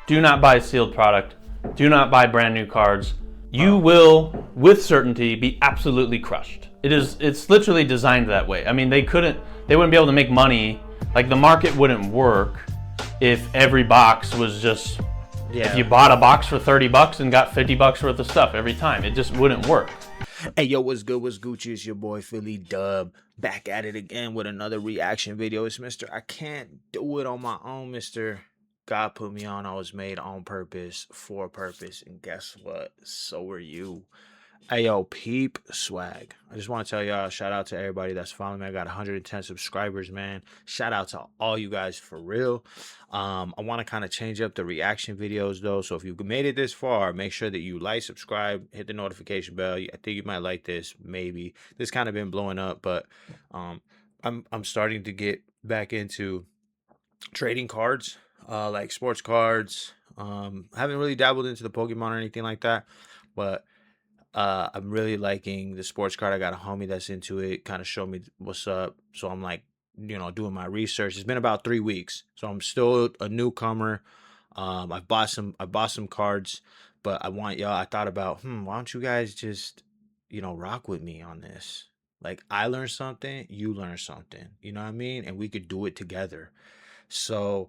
Do not buy sealed product. Do not buy brand new cards. You will, with certainty, be absolutely crushed. It's literally designed that way. I mean, they wouldn't be able to make money. Like, the market wouldn't work if every box was just, if you bought a box for 30 bucks and got 50 bucks worth of stuff every time. It just wouldn't work. Hey, yo, what's good? What's Gucci? It's your boy Philly Dub, back at it again with another reaction video. It's Mr. I can't do it on my own, Mr. God put me on. I was made on purpose, for a purpose, and guess what? So are you. Hey, yo, peep swag. I just want to tell y'all, shout out to everybody that's following me. I got 110 subscribers, man. Shout out to all you guys for real. I want to kind of change up the reaction videos, though. So if you made it this far, make sure that you like, subscribe, hit the notification bell. I think you might like this, maybe. This kind of been blowing up, but I'm starting to get back into trading cards, like sports cards. Haven't really dabbled into the Pokemon or anything like that, but I'm really liking the sports card. I got a homie that's into it, kind of showed me what's up. So I'm like, doing my research. It's been about 3 weeks, so I'm still a newcomer. I bought some cards, but I want y'all. I thought about, why don't you guys just, rock with me on this? Like, I learned something, you learn something. You know what I mean? And we could do it together. So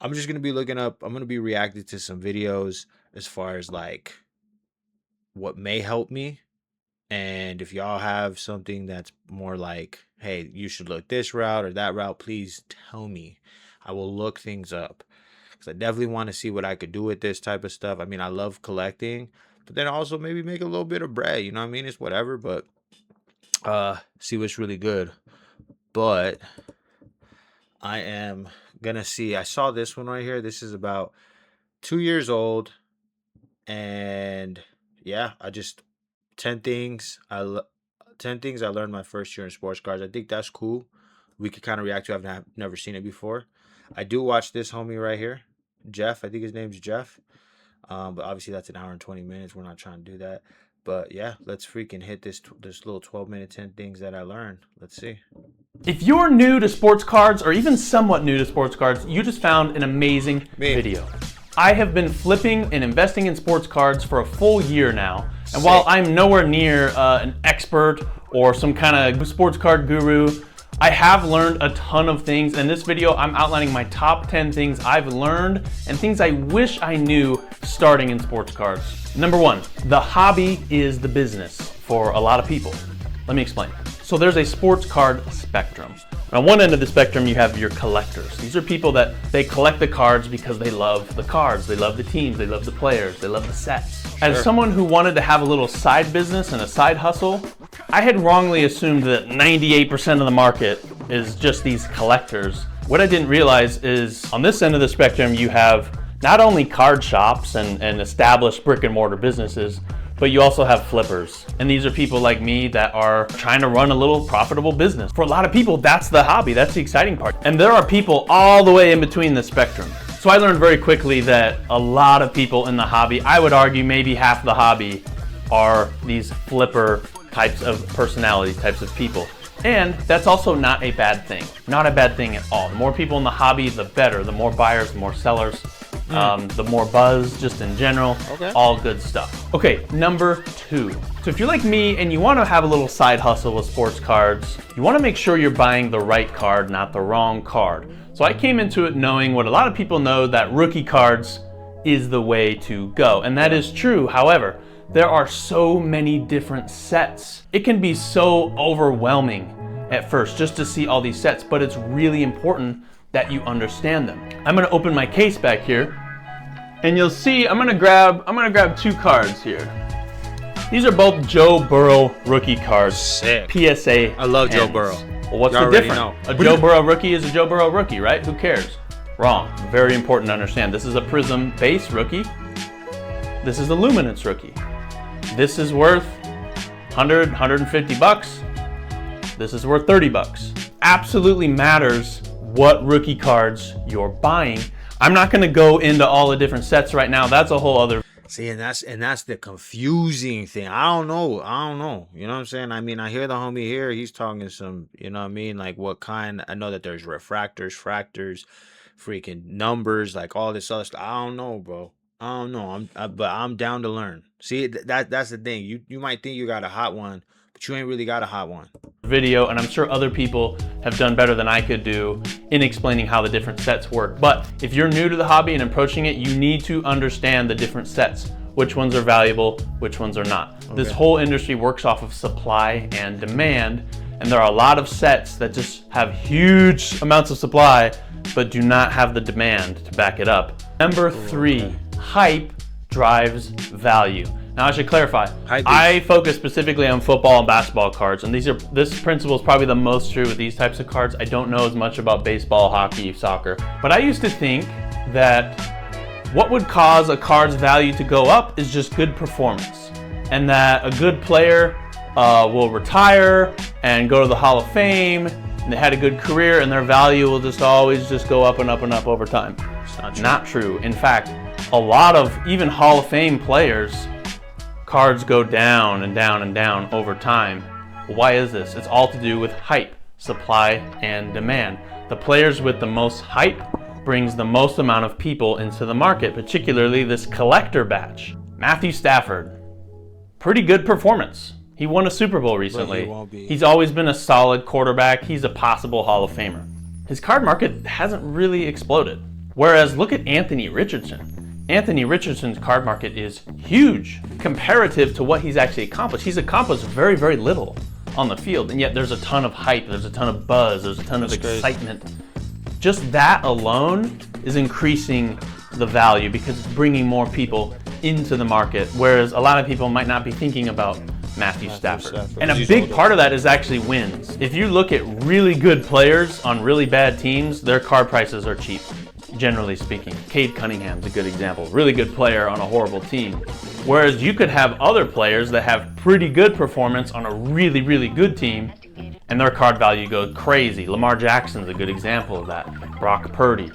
I'm just gonna be I'm gonna be reacting to some videos as far as like what may help me, and if y'all have something that's more like, hey, you should look this route or that route, please tell me. I will look things up, because I definitely want to see what I could do with this type of stuff. I mean, I love collecting, but then also maybe make a little bit of bread, you know what I mean? It's whatever, but see what's really good. But I am gonna see, I saw this one right here. This is about 2 years old, and yeah, 10 things I learned my first year in sports cards. I think that's cool. We could kind of react to. I've never seen it before. I do watch this homie right here, Jeff. I think his name's Jeff. But obviously that's an hour and 20 minutes. We're not trying to do that. But yeah, let's freaking hit this little 12-minute 10 things that I learned. Let's see. If you're new to sports cards, or even somewhat new to sports cards, you just found an amazing video. I have been flipping and investing in sports cards for a full year now. And while I'm nowhere near an expert or some kind of sports card guru, I have learned a ton of things. In this video, I'm outlining my top 10 things I've learned and things I wish I knew starting in sports cards. Number one, the hobby is the business for a lot of people. Let me explain. So there's a sports card spectrum. On one end of the spectrum, you have your collectors. These are people that they collect the cards because they love the cards, they love the teams, they love the players, they love the sets. Sure. As someone who wanted to have a little side business and a side hustle, I had wrongly assumed that 98% of the market is just these collectors. What I didn't realize is on this end of the spectrum, you have not only card shops and established brick and mortar businesses, but you also have flippers. And these are people like me that are trying to run a little profitable business. For a lot of people, that's the hobby, that's the exciting part. And there are people all the way in between the spectrum. So I learned very quickly that a lot of people in the hobby, I would argue maybe half the hobby, are these flipper types of personality, types of people. And that's also not a bad thing. Not a bad thing at all. The more people in the hobby, the better. The more buyers, the more sellers. The more buzz, just in general, all good stuff. Okay, number two. So if you're like me and you want to have a little side hustle with sports cards, you want to make sure you're buying the right card, not the wrong card. So I came into it knowing what a lot of people know, that rookie cards is the way to go. And that is true. However, there are so many different sets. It can be so overwhelming at first just to see all these sets, but it's really important that you understand them. I'm gonna open my case back here, and you'll see I'm gonna grab 2 cards here. These are both Joe Burrow rookie cards. Sick. PSA. I love Joe Burrow. Well, what's the difference? A Joe Burrow rookie is a Joe Burrow rookie, right? Who cares? Wrong. Very important to understand. This is a Prism base rookie. This is a Luminance rookie. This is worth 150 bucks. This is worth 30 bucks. Absolutely matters what rookie cards you're buying. I'm not going to go into all the different sets right now. That's a whole other. See, and that's the confusing thing. I don't know. You know what I'm saying? I mean, I hear the homie here. He's talking some, you know what I mean? Like what kind? I know that there's refractors, fractors, freaking numbers, like all this other stuff. I don't know, bro. I don't know. But I'm down to learn. See, that's the thing. You might think you got a hot one, but you ain't really got a hot one. Video, and I'm sure other people have done better than I could do in explaining how the different sets work. But if you're new to the hobby and approaching it, you need to understand the different sets. Which ones are valuable, which ones are not. Okay. This whole industry works off of supply and demand, and there are a lot of sets that just have huge amounts of supply but do not have the demand to back it up. Number 3, hype drives value. Now I should clarify, I focus specifically on football and basketball cards, and this principle is probably the most true with these types of cards. I don't know as much about baseball, hockey, soccer, but I used to think that what would cause a card's value to go up is just good performance, and that a good player will retire and go to the Hall of Fame, and they had a good career, and their value will just always just go up and up and up over time. It's not true. In fact, a lot of even Hall of Fame players, cards go down and down and down over time. Why is this? It's all to do with hype, supply, and demand. The players with the most hype brings the most amount of people into the market, particularly this collector batch. Matthew Stafford, pretty good performance. He won a Super Bowl recently. He's always been a solid quarterback. He's a possible Hall of Famer. His card market hasn't really exploded. Whereas look at Anthony Richardson. Anthony Richardson's card market is huge comparative to what he's actually accomplished. He's accomplished very, very little on the field, and yet there's a ton of hype, there's a ton of buzz, there's a ton of excitement. Just that alone is increasing the value because it's bringing more people into the market, whereas a lot of people might not be thinking about Matthew Stafford. And a big part of that is actually wins. If you look at really good players on really bad teams, their card prices are cheap, generally speaking. Cade Cunningham's a good example. Really good player on a horrible team. Whereas you could have other players that have pretty good performance on a really, really good team, and their card value goes crazy. Lamar Jackson's a good example of that. Brock Purdy.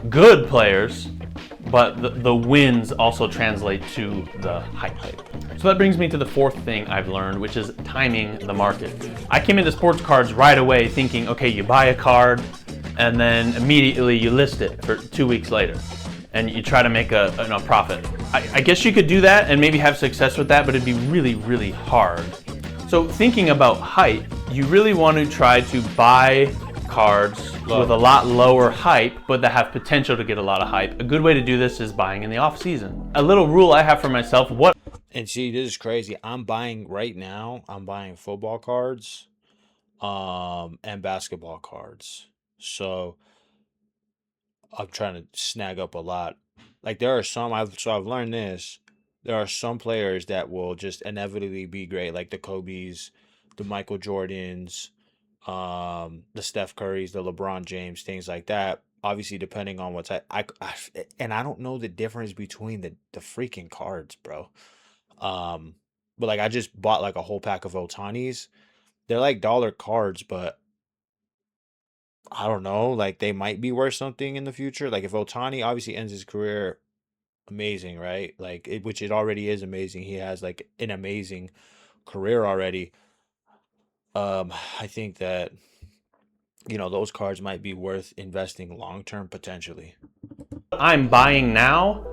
Good players, but the wins also translate to the hype. So that brings me to the 4th thing I've learned, which is timing the market. I came into sports cards right away thinking, okay, you buy a card and then immediately you list it for 2 weeks later and you try to make a profit. I guess you could do that and maybe have success with that, but it'd be really, really hard. So thinking about hype, you really want to try to buy cards with a lot lower hype, but that have potential to get a lot of hype. A good way to do this is buying in the off season. A little rule I have for myself, and see, this is crazy. I'm buying football cards, and basketball cards. So I'm trying to snag up a lot. Like there are some, I've learned this. There are some players that will just inevitably be great, like the Kobe's, the Michael Jordans, the Steph Currys, the LeBron James, things like that. Obviously, depending on what type. I don't know the difference between the freaking cards, bro. But like I just bought like a whole pack of Ohtani's. They're like dollar cards, but I don't know. Like they might be worth something in the future. Like if Ohtani obviously ends his career, amazing, right? Like which it already is amazing. He has like an amazing career already. I think that, those cards might be worth investing long-term potentially. What I'm buying now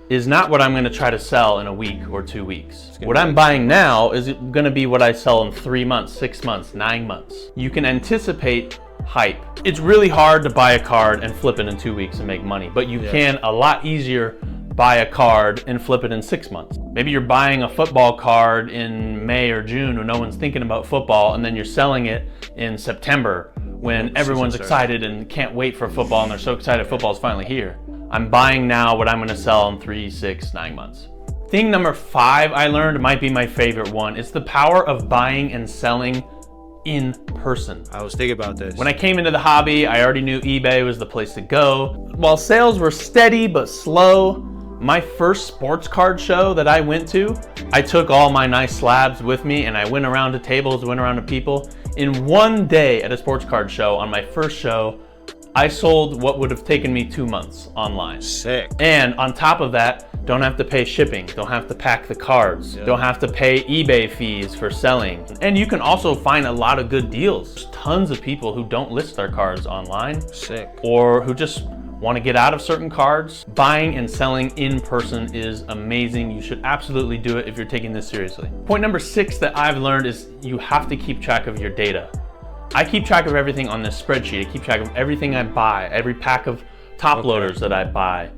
is not what I'm going to try to sell in a week or 2 weeks. What I'm buying now is going to be what I sell in 3 months, 6 months, 9 months. You can anticipate hype. It's really hard to buy a card and flip it in 2 weeks and make money, but you can a lot easier buy a card and flip it in 6 months. Maybe you're buying a football card in May or June when no one's thinking about football, and then you're selling it in September when everyone's excited and can't wait for football, and they're so excited football's finally here. I'm buying now what I'm going to sell in 3, 6, 9 months. Thing number 5 I learned might be my favorite one. It's the power of buying and selling in person. I was thinking about this. When I came into the hobby, I already knew eBay was the place to go. While sales were steady but slow, my first sports card show that I went to, I took all my nice slabs with me and I went around to tables, went around to people. In one day at a sports card show, on my first show, I sold what would have taken me 2 months online. Sick. And on top of that, don't have to pay shipping, don't have to pack the cards, don't have to pay eBay fees for selling. And you can also find a lot of good deals. There's tons of people who don't list their cards online. Sick. Or who just want to get out of certain cards. Buying and selling in person is amazing. You should absolutely do it if you're taking this seriously. Point number 6 that I've learned is you have to keep track of your data. I keep track of everything on this spreadsheet. I keep track of everything I buy, every pack of top loaders that I buy,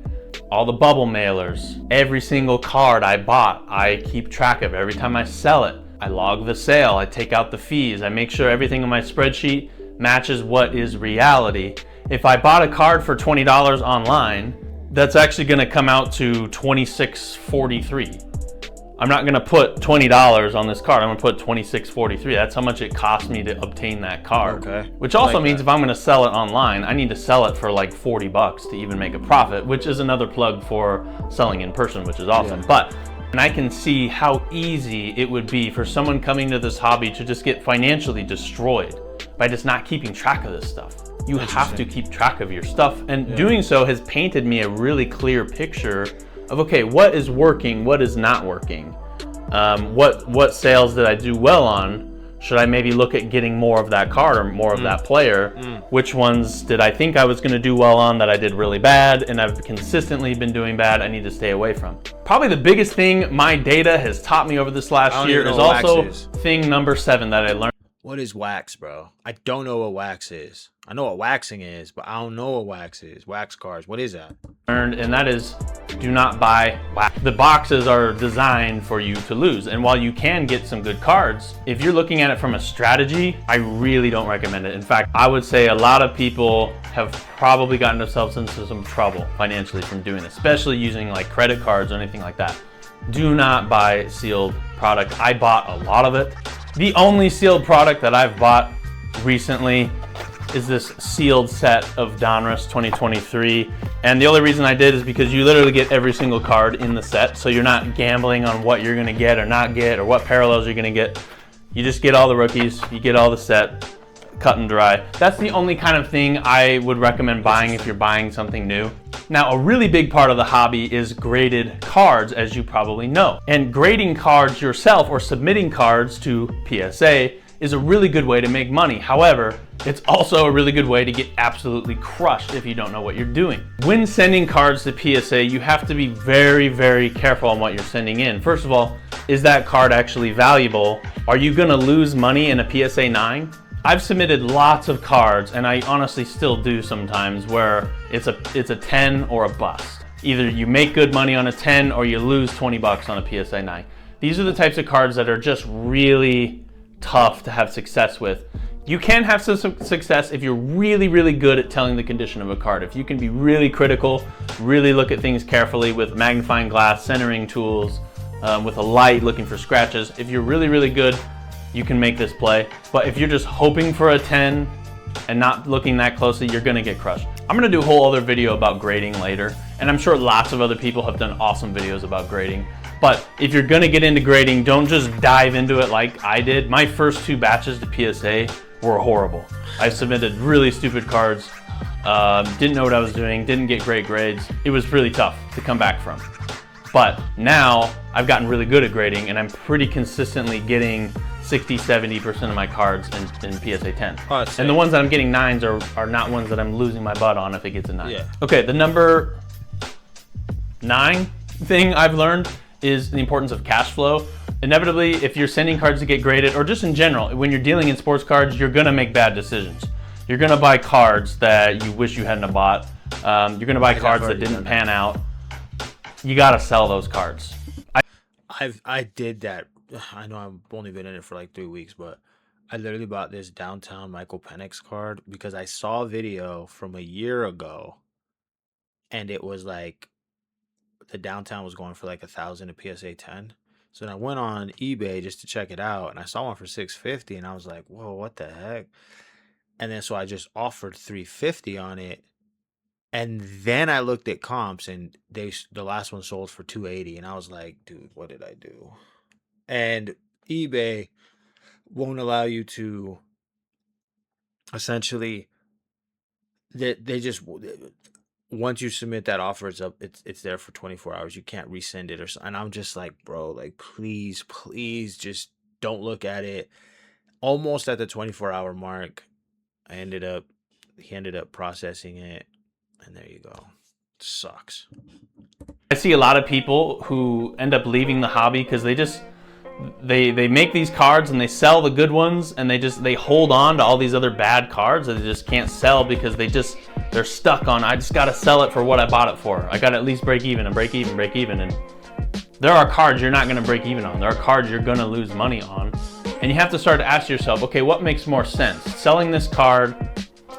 all the bubble mailers, every single card I bought, I keep track of. Every time I sell it, I log the sale, I take out the fees, I make sure everything on my spreadsheet matches what is reality. If I bought a card for $20 online, that's actually gonna come out to $26.43. I'm not gonna put $20 on this card, I'm gonna put $26.43. That's how much it cost me to obtain that card. Okay. Which also means if I'm gonna sell it online, I need to sell it for like 40 bucks to even make a profit, which is another plug for selling in person, which is awesome. But, and I can see how easy it would be for someone coming to this hobby to just get financially destroyed by just not keeping track of this stuff. You have to keep track of your stuff, and doing so has painted me a really clear picture of, okay, what is working, what is not working, what sales did I do well on? Should I maybe look at getting more of that card or more of that player? Which ones did I think I was going to do well on that I did really bad, and I've consistently been doing bad, I need to stay away from? Probably the biggest thing my data has taught me over this last year is also thing number 7 that I learned. What is wax, bro? I don't know what wax is. I know what waxing is, but I don't know what wax is. Wax cards, what is that? And that is, do not buy wax. The boxes are designed for you to lose. And while you can get some good cards, if you're looking at it from a strategy, I really don't recommend it. In fact, I would say a lot of people have probably gotten themselves into some trouble financially from doing this, especially using like credit cards or anything like that. Do not buy sealed product. I bought a lot of it. The only sealed product that I've bought recently is this sealed set of Donruss 2023. And the only reason I did is because you literally get every single card in the set. So you're not gambling on what you're gonna get or not get or what parallels you're gonna get. You just get all the rookies, you get all the set, cut and dry. That's the only kind of thing I would recommend buying if you're buying something new. Now, a really big part of the hobby is graded cards, as you probably know. And grading cards yourself or submitting cards to PSA is a really good way to make money. However, it's also a really good way to get absolutely crushed if you don't know what you're doing. When sending cards to PSA, you have to be very, very careful on what you're sending in. First of all, is that card actually valuable? Are you gonna lose money in a PSA 9? I've submitted lots of cards, and I honestly still do sometimes, where it's a 10 or a bust. Either you make good money on a 10 or you lose 20 bucks on a PSA 9. These are the types of cards that are just really tough to have success with. You can have some success if you're really, really good at telling the condition of a card. If you can be really critical, really look at things carefully with magnifying glass, centering tools, with a light, looking for scratches. If you're really, really good, you can make this play. But if you're just hoping for a 10 and not looking that closely, you're gonna get crushed. I'm gonna do a whole other video about grading later, and I'm sure lots of other people have done awesome videos about grading. But if you're gonna get into grading, don't just dive into it like I did. My first 2 batches to PSA were horrible. I submitted really stupid cards, didn't know what I was doing, didn't get great grades. It was really tough to come back from. But now I've gotten really good at grading, and I'm pretty consistently getting 60-70% of my cards in PSA 10. And the ones that I'm getting 9s are not ones that I'm losing my butt on if it gets a 9. Yeah. Okay, the number 9 thing I've learned is the importance of cash flow. Inevitably, if you're sending cards to get graded, or just in general, when you're dealing in sports cards, you're gonna make bad decisions. You're gonna buy cards that you wish you hadn't have bought. You're gonna buy cards that didn't pan out. You gotta sell those cards. I did that. I know I've only been in it for like 3 weeks, but I literally bought this Downtown Michael Penix card because I saw a video from a year ago, and it was like the Downtown was going for like 1,000 a PSA 10. So then I went on eBay just to check it out, and I saw one for $650, and I was like, whoa, what the heck? And then so I just offered $350 on it. And then I looked at comps, and the last one sold for $280, and I was like, dude, what did I do? And eBay won't allow you to essentially they just once you submit that offer, it's there for 24 hours. You can't resend it or so. And I'm just like, bro, like please just don't look at it. Almost at the 24-hour mark, he ended up processing it, and there you go. Sucks. I see a lot of people who end up leaving the hobby because they make these cards and they sell the good ones, and they hold on to all these other bad cards that they just can't sell because they're stuck on, I just gotta sell it for what I bought it for. I gotta at least break even. And there are cards you're not gonna break even on. There are cards you're gonna lose money on. And you have to start to ask yourself, okay, what makes more sense? Selling this card,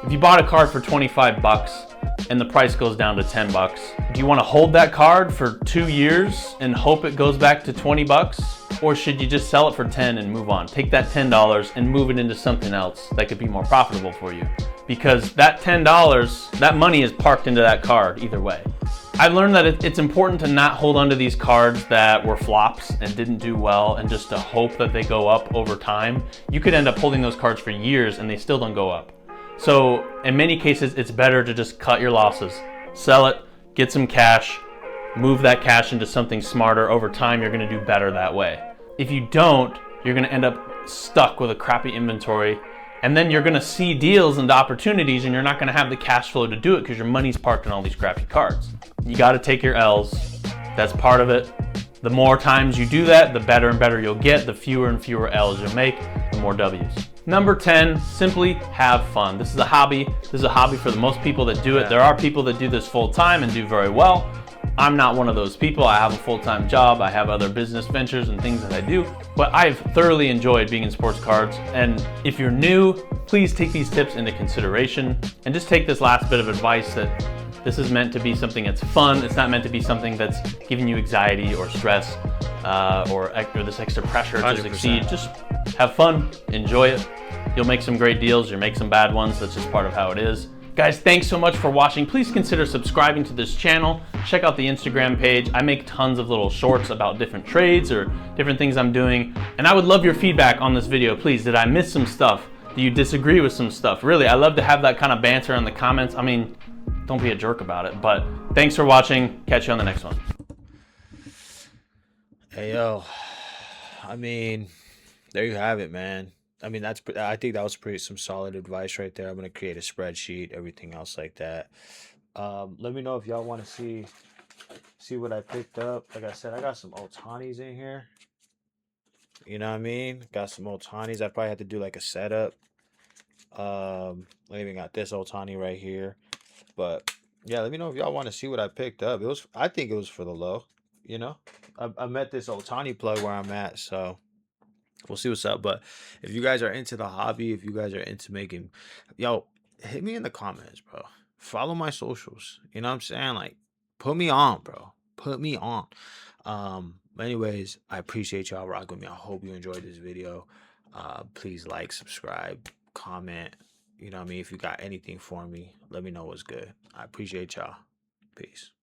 if you bought a card for 25 bucks and the price goes down to 10 bucks, do you want to hold that card for 2 years and hope it goes back to 20 bucks? Or should you just sell it for 10 and move on? Take that $10 and move it into something else that could be more profitable for you. Because that $10, that money is parked into that card either way. I've learned that it's important to not hold onto these cards that were flops and didn't do well and just to hope that they go up over time. You could end up holding those cards for years and they still don't go up. So in many cases, it's better to just cut your losses, sell it, get some cash, move that cash into something smarter. Over time, you're gonna do better that way. If you don't, you're gonna end up stuck with a crappy inventory, and then you're gonna see deals and opportunities and you're not gonna have the cash flow to do it because your money's parked in all these crappy cards. You gotta take your L's. That's part of it. The more times you do that, the better and better you'll get. The fewer and fewer L's you'll make, the more W's. Number 10, simply have fun. This is a hobby. This is a hobby for the most people that do it. There are people that do this full time and do very well. I'm not one of those people. I have a full-time job. I have other business ventures and things that I do, but I've thoroughly enjoyed being in sports cards. And if you're new, please take these tips into consideration and just take this last bit of advice that this is meant to be something that's fun. It's not meant to be something that's giving you anxiety or stress or this extra pressure to 100%. succeed. Just have fun, enjoy it. You'll make some great deals. You'll make some bad ones. That's just part of how it is. Guys, thanks so much for watching. Please consider subscribing to this channel. Check out the Instagram page. I make tons of little shorts about different trades or different things I'm doing. And I would love your feedback on this video. Please, did I miss some stuff? Do you disagree with some stuff? Really, I love to have that kind of banter in the comments. I mean, don't be a jerk about it. But thanks for watching. Catch you on the next one. Hey, yo. I mean, there you have it, man. I mean, I think that was some solid advice right there. I'm gonna create a spreadsheet, everything else like that. Let me know if y'all want to see what I picked up. Like I said, I got some Ohtanis in here. You know what I mean? Got some Ohtanis. I probably had to do like a setup. I even got this Ohtani right here. But yeah, let me know if y'all want to see what I picked up. I think it was for the low. You know, I met this Ohtani plug where I'm at, so we'll see what's up. But if you guys are into the hobby, if you guys are into making, yo, hit me in the comments, bro. Follow my socials. You know what I'm saying? Like, put me on, bro. Put me on. Anyways, I appreciate y'all rocking with me. I hope you enjoyed this video. Please like, subscribe, comment. You know what I mean? If you got anything for me, let me know what's good. I appreciate y'all. Peace.